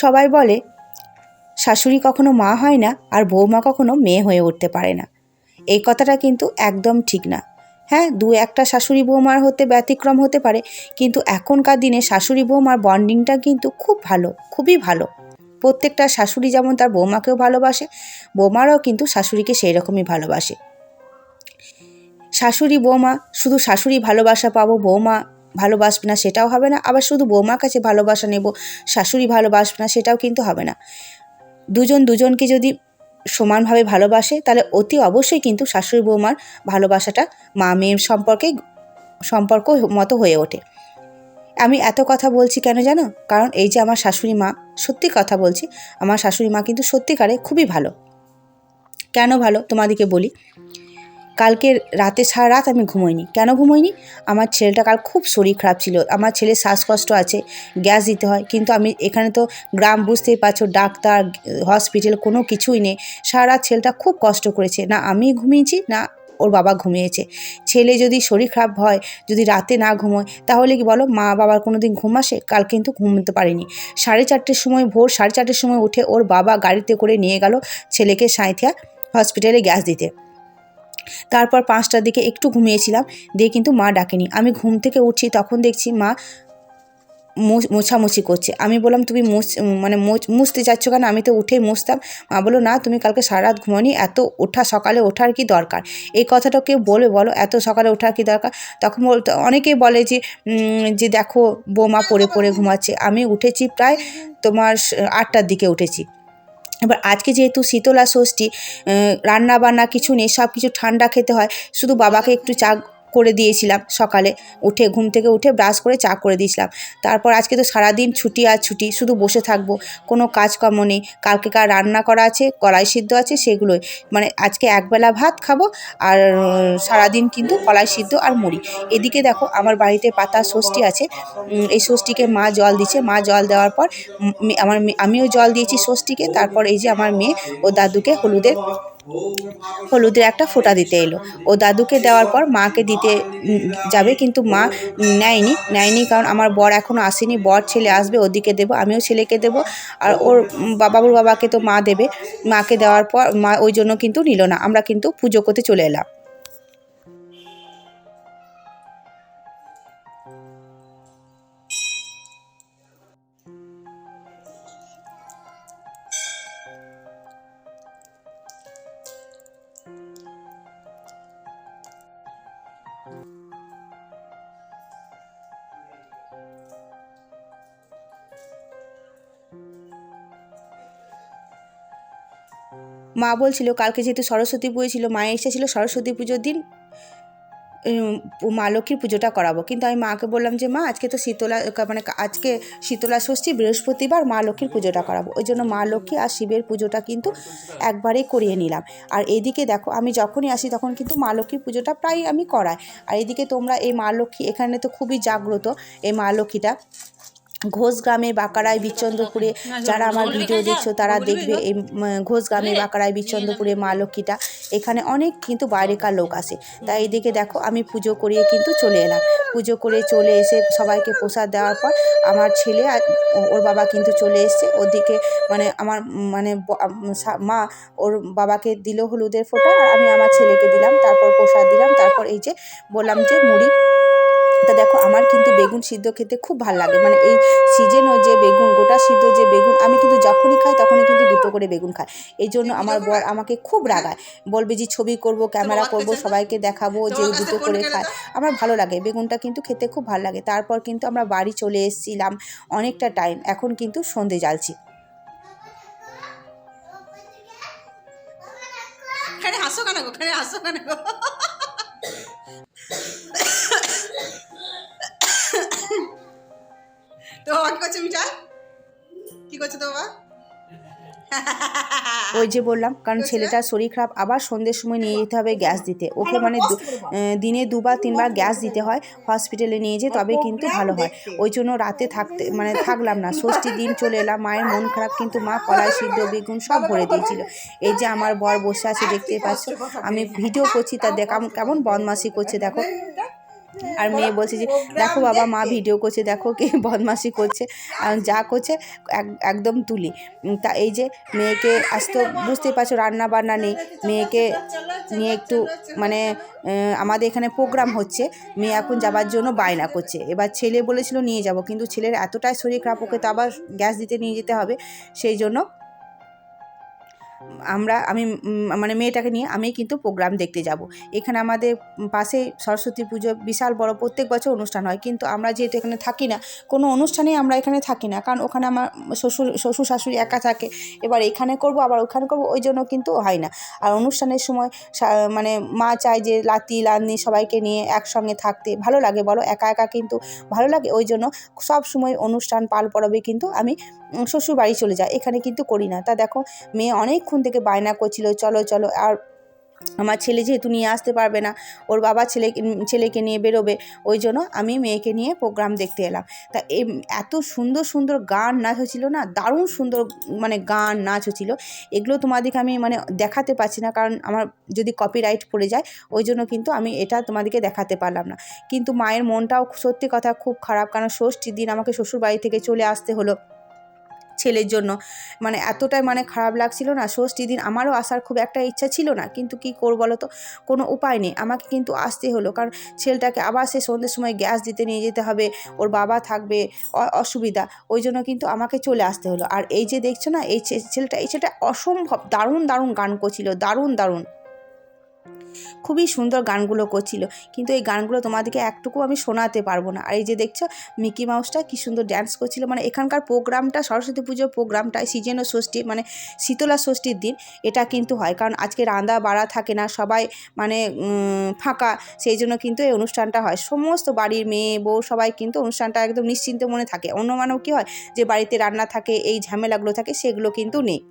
সবাই বলে শাশুড়ি কখনো মা হয় না আর বৌমা কখনো মেয়ে হয়ে উঠতে পারে না। এই কথাটা কিন্তু একদম ঠিক না। হ্যাঁ, দু একটা শাশুড়ি বৌমার হতে ব্যতিক্রম হতে পারে, কিন্তু এখনকার দিনে শাশুড়ি বৌমার বন্ডিংটা কিন্তু খুব ভালো, খুবই ভালো। প্রত্যেকটা শাশুড়ি যেমন তার বৌমাকেও ভালোবাসে, বৌমারাও কিন্তু শাশুড়িকে সেই রকমই ভালোবাসে। শাশুড়ি বৌমা শুধু শাশুড়ি ভালোবাসা পাবো, বৌমা ভালোবাসবে না সেটাও হবে না, আবার শুধু বৌমার কাছে ভালোবাসা নেব, শাশুড়ি ভালোবাসবে না সেটাও কিন্তু হবে না। দুজন দুজনকে যদি সমানভাবে ভালোবাসে তাহলে অতি অবশ্যই কিন্তু শাশুড়ি বৌমার ভালোবাসাটা মা মেয়ের সম্পর্ক মতো হয়ে ওঠে। আমি এত কথা বলছি কেন জানো? কারণ এই যে আমার শাশুড়ি মা, সত্যি কথা বলছি, আমার শাশুড়ি মা কিন্তু সত্যিকারে খুবই ভালো। কেন ভালো তোমাদেরকে বলি। কালকে রাতে সারা রাত আমি ঘুমোইনি। কেন ঘুমোইনি? আমার ছেলেটা কাল খুব শরীর খারাপ ছিল, আমার ছেলের শ্বাসকষ্ট আছে, গ্যাস দিতে হয়, কিন্তু আমি এখানে তো গ্রাম বুঝতেই পারছো, ডাক্তার হসপিটাল কোনো কিছুই নেই। সারা রাত ছেলেটা খুব কষ্ট করেছে, না আমি ঘুমিয়েছি না ওর বাবা ঘুমিয়েছে। ছেলে যদি শরীর খারাপ হয়, যদি রাতে না ঘুমোয়, তাহলে কি বলো মা বাবার কোনো দিন ঘুম আসে? কাল কিন্তু ঘুমোতে পারিনি। 4:30 সময়, ভোর 4:30 সময় উঠে ওর বাবা গাড়িতে করে নিয়ে গেল ছেলেকে সাঁইথিয়া হসপিটালে গ্যাস দিতে। তারপর 5টার দিকে একটু ঘুমিয়েছিলাম, দিয়ে কিন্তু মা ডাকেনি। আমি ঘুম থেকে উঠছি, তখন দেখছি মা মোছামুছি করছে। আমি বললাম তুমি মুছতে যাচ্ছ কেন? আমি তো উঠেই মুছতাম। মা বললো না, তুমি কালকে সারা রাত ঘুমাওনি, এত সকালে ওঠার কি দরকার? এই কথাটা কেউ বলে বলো, এত সকালে ওঠার কি দরকার? তখন বলতো, অনেকেই বলে যে দেখো বৌমা পড়ে পড়ে ঘুমাচ্ছে। আমি উঠেছি প্রায় তোমার 8টার দিকে উঠেছি। এবার আজকে যেহেতু শীতলা ষষ্ঠী, রান্না বান্না কিছু নেই, সব কিছু ঠান্ডা খেতে হয়, শুধু বাবাকে একটু চা করে দিয়েছিলাম সকালে উঠে, ঘুম থেকে উঠে ব্রাশ করে চা করে দিয়েছিলাম। তারপর আজকে তো সারাদিন ছুটি আর ছুটি, শুধু বসে থাকবো, কোনো কাজকর্ম নেই। কালকেকার রান্না করা আছে, কলাই সিদ্ধ আছে, সেগুলোই মানে আজকে একবেলা ভাত খাবো, আর সারাদিন কিন্তু কলাই সিদ্ধ আর মুড়ি। এদিকে দেখো আমার বাড়িতে পাতা ষষ্ঠী আছে, এই ষষ্ঠীকে মা জল দিচ্ছে। মা জল দেওয়ার পর আমিও জল দিয়েছি ষষ্ঠীকে। তারপর এই যে আমার মেয়ে ও দাদুকে হলুদের একটা ফোঁটা দিতে এলো। ও দাদুকে দেওয়ার পর মাকে দিতে যাবে, কিন্তু মা নেয়নি, কারণ আমার বর এখনও আসেনি। বর ছেলে আসবে, ওদিকে দেবো, আমিও ছেলেকে দেবো, আর ওর বাবুর বাবাকে তো মা দেবে। মাকে দেওয়ার পর মা ওই জন্য কিন্তু নিল না। আমরা কিন্তু পুজো করতে চলে এলাম। মা বলছিল কালকে যেহেতু সরস্বতী পুজো ছিল, মা এসেছিল সরস্বতী পুজোর দিন মা লক্ষ্মীর পুজোটা করাবো। কিন্তু আমি মাকে বললাম যে মা আজকে তো আজকে শীতলা ষষ্ঠী, বৃহস্পতিবার মা লক্ষ্মীর পুজোটা করাবো। ওই জন্য মা লক্ষ্মী আর শিবের পুজোটা কিন্তু একবারেই করিয়ে নিলাম। আর এদিকে দেখো আমি যখনই আসি তখন কিন্তু মা লক্ষ্মীর পুজোটা প্রায় আমি করাই। আর এদিকে তোমরা এই মা লক্ষ্মী এখানে তো খুবই জাগ্রত এই মা লক্ষ্মীটা। ঘোষগ্রামে, বাঁকড়ায়, বিচন্দ্রপুরে যারা আমার ভিডিও দেখছো তারা দেখবে এই ঘোষগ্রামে, বাঁকড়ায়, বিচন্দ্রপুরে মা লক্ষ্মীটা। এখানে অনেক কিন্তু বাইরেকার লোক আসে। তাই এদিকে দেখো আমি পুজো করিয়ে কিন্তু চলে এলাম। পুজো করে চলে এসে সবাইকে প্রসাদ দেওয়ার পর আমার ছেলে আর ওর বাবা কিন্তু চলে এসছে। ওদিকে আমার মা ওর বাবাকে দিল হলুদের ফোঁটা, আর আমি আমার ছেলেকে দিলাম। তারপর প্রসাদ দিলাম। তারপর এই যে বললাম যে মুড়ি। তা দেখো আমার কিন্তু বেগুন সিদ্ধ খেতে খুব ভালো লাগে। এই সিজনও যে বেগুন, গোটা সিদ্ধ যে বেগুন, আমি কিন্তু যখনই খাই তখনই কিন্তু 2টো করে বেগুন খাই। এই জন্য আমার বর আমাকে খুব রাগায়, বলবে যে ছবি করব, ক্যামেরা করব, সবাইকে দেখাবো যে 2টো করে খায়। আমার ভালো লাগে, বেগুনটা কিন্তু খেতে খুব ভালো লাগে। তারপর কিন্তু আমরা বাড়ি চলে এসেছিলাম অনেকটা টাইম। এখন কিন্তু সন্ধে জ্বালছি। হাসো কেন গো? তো কি করছো মিঠা? কি করছো তো বাবা? ওই যে বললাম, কারণ ছেলেটার শরীর খারাপ, আবার সন্ধ্যের সময় নিয়ে যেতে হবে গ্যাস দিতে ওকে। দিনে 2বার 3বার গ্যাস দিতে হয়, হসপিটালে নিয়ে যেয়ে তবে কিন্তু ভালো হয়। ওই জন্য রাতে থাকলাম না, ষষ্ঠীর দিন চলে এলাম। মায়ের মন খারাপ, কিন্তু মা কলাই সিদ্ধ, বেগুন সব ভরে দিয়েছিল। এই যে আমার বর বসে আছে দেখতে পাচ্ছ, আমি ভিডিও করছি, তা কেমন বদমাশি করছে দেখো। আর মেয়ে বলছে যে দেখো বাবা মা ভিডিও করছে, দেখো কি বদমাশি করছে, যা করছে একদম তুলি। তা এই যে মেয়েকে আজ তো বুঝতেই পারছো রান্না বান্না নেই, মেয়েকে নিয়ে একটু মানে আমাদের এখানে প্রোগ্রাম হচ্ছে, মেয়ে এখন যাবার জন্য বায়না করছে। এবার ছেলে বলেছিল নিয়ে যাব, কিন্তু ছেলের এতটাই শরীর খারাপ, ওকে তো আবার গ্যাস দিতে নিয়ে যেতে হবে, সেই জন্য আমি মানে মেয়েটাকে নিয়ে আমি কিন্তু প্রোগ্রাম দেখতে যাব। এখানে আমাদের পাশে সরস্বতী পুজো বিশাল বড় প্রত্যেক বছর অনুষ্ঠান হয়, কিন্তু আমরা যেহেতু এখানে থাকি না, কোনো অনুষ্ঠানেই আমরা এখানে থাকি না, কারণ ওখানে আমার শ্বশুর শাশুড়ি একা থাকে, এবার এখানে করব আবার ওখানে করব, ওই জন্য কিন্তু হয় না। আর অনুষ্ঠানের সময় মানে মা চায় যে লাতি লাতনি সবাইকে নিয়ে একসঙ্গে থাকতে, ভালো লাগে বলো, একা একা কিন্তু ভালো লাগে, ওই জন্য সব সময় অনুষ্ঠান পাল পরবে কিন্তু আমি শ্বশুর বাড়ি চলে যাই, এখানে কিন্তু করি না। তা দেখো মেয়ে অনেকক্ষণ থেকে বায়না করছিল চলো চলো, আর আমার ছেলে যেহেতু নিয়ে আসতে পারবে না, ওর বাবা ছেলেকে নিয়ে বেরোবে, ওই জন্য আমি মেয়েকে নিয়ে প্রোগ্রাম দেখতে এলাম। তা এত সুন্দর সুন্দর গান নাচ হচ্ছিল না, দারুণ সুন্দর মানে গান নাচ হচ্ছিল, এগুলো তোমাদেরকে আমি মানে দেখাতে পারছি না, কারণ আমার যদি কপিরাইট পড়ে যায়, ওই জন্য কিন্তু আমি এটা তোমাদেরকে দেখাতে পারলাম না। কিন্তু মায়ের মনটাও সত্যি কথা খুব খারাপ, কারণ ষষ্ঠীর দিন আমাকে শ্বশুর বাড়ি থেকে চলে আসতে হলো ছেলের জন্য, মানে এতটাই মানে খারাপ লাগছিল না। ষষ্ঠীর দিন আমারও আসার খুব একটা ইচ্ছা ছিল না, কিন্তু কি করব বলো তো, কোনো উপায় নেই, আমাকে কিন্তু আসতে হলো, কারণ ছেলেটাকে আবার সে সন্ধ্যের সময় গ্যাস দিতে নিয়ে যেতে হবে, ওর বাবা থাকবে, অসুবিধা, ওই জন্য কিন্তু আমাকে চলে আসতে হলো। আর এই যে দেখছো না এই ছেলেটা অসম্ভব দারুণ দারুণ গান করছিল, দারুণ দারুণ খুবই সুন্দর গানগুলো করছিল, কিন্তু এই গানগুলো তোমাদেরকে একটুকু আমি শোনাতে পারবো না। আর এই যে দেখছো মিকি মাউসটা কি সুন্দর ড্যান্স করছিল, মানে এখানকার প্রোগ্রামটা সরস্বতী পুজোর প্রোগ্রামটা সিজন ষষ্ঠী মানে শীতলা ষষ্ঠীর দিন এটা কিন্তু হয়, কারণ আজকে রান্না বাড়া থাকে না, সবাই মানে ফাঁকা, সেই জন্য কিন্তু এই অনুষ্ঠানটা হয়, সমস্ত বাড়ির মেয়ে বউ সবাই কিন্তু অনুষ্ঠানটা একদম নিশ্চিন্ত মনে থাকে। অন্য মানেও কী হয় যে বাড়িতে রান্না থাকে, এই ঝামেলাগুলো থাকে, সেগুলো কিন্তু নেই।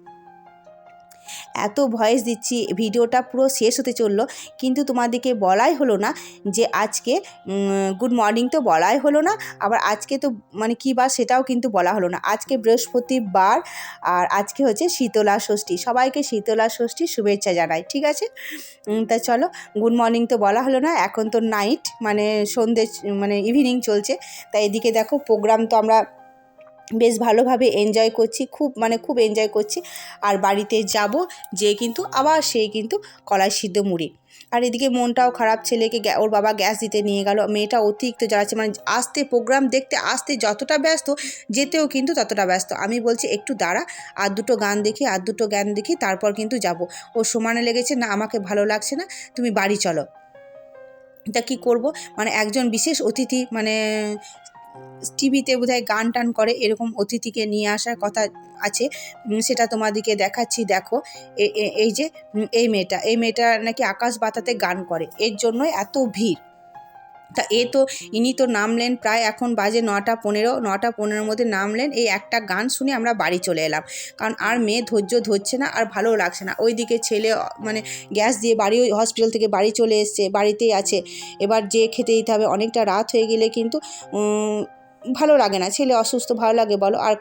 এত ভয়েস দিচ্ছি, ভিডিওটা পুরো শেষ হতে চললো, কিন্তু তোমাদেরকে বলাই হলো না যে আজকে গুড মর্নিং তো বলাই হলো না, আবার আজকে তো মানে কী বার সেটাও কিন্তু বলা হলো না। আজকে বৃহস্পতিবার, আর আজকে হচ্ছে শীতলা ষষ্ঠী, সবাইকে শীতলা ষষ্ঠীর শুভেচ্ছা জানাই, ঠিক আছে। তা চলো, গুড মর্নিং তো বলা হলো না, এখন তো নাইট মানে সন্ধে মানে ইভিনিং চলছে, তাই এদিকে দেখো প্রোগ্রাম তো আমরা বেশ ভালোভাবে এনজয় করছি, খুব এনজয় করছি। আর বাড়িতে যাব যে কিন্তু আবার সেই কিন্তু কলাই সিদ্ধ মুড়ি, আর এদিকে মনটাও খারাপ, ছেলেকে ওর বাবা গ্যাস দিতে নিয়ে গেল, মেয়েটা অতিরিক্ত জ্বালাচ্ছে, মানে আসতে প্রোগ্রাম দেখতে আসতে যতটা ব্যস্ত, যেতেও কিন্তু ততটা ব্যস্ত। আমি বলছি একটু দাঁড়া, আর দুটো গান দেখি তারপর কিন্তু যাব। ও সমানে লেগেছে না, আমাকে ভালো লাগছে না, তুমি বাড়ি চলো। তা কী করব, মানে একজন বিশেষ অতিথি মানে টিভিতে বোধহয় গান টান করে, এরকম অতিথিকে নিয়ে আসার কথা আছে, সেটা তোমাদেরকে দেখাচ্ছি। দেখো এই যে এই মেয়েটা নাকি আকাশ বাতাতে গান করে, এর জন্যই এত ভিড়। তা ইনি তো নামলেন প্রায়, এখন বাজে 9:15 মধ্যে নামলেন, এই একটা গান শুনে আমরা বাড়ি চলে এলাম, কারণ আর মেয়ে ধৈর্য ধরছে না, আর ভালো লাগছে না। ওইদিকে ছেলে মানে গ্যাস দিয়ে হসপিটাল থেকে বাড়ি চলে এসছে, বাড়িতেই আছে, এবার যে খেতে দিতে হবে, অনেকটা রাত হয়ে গেলে কিন্তু ভালো লাগে না, ছেলে অসুস্থ ভালো লাগে বলো। আর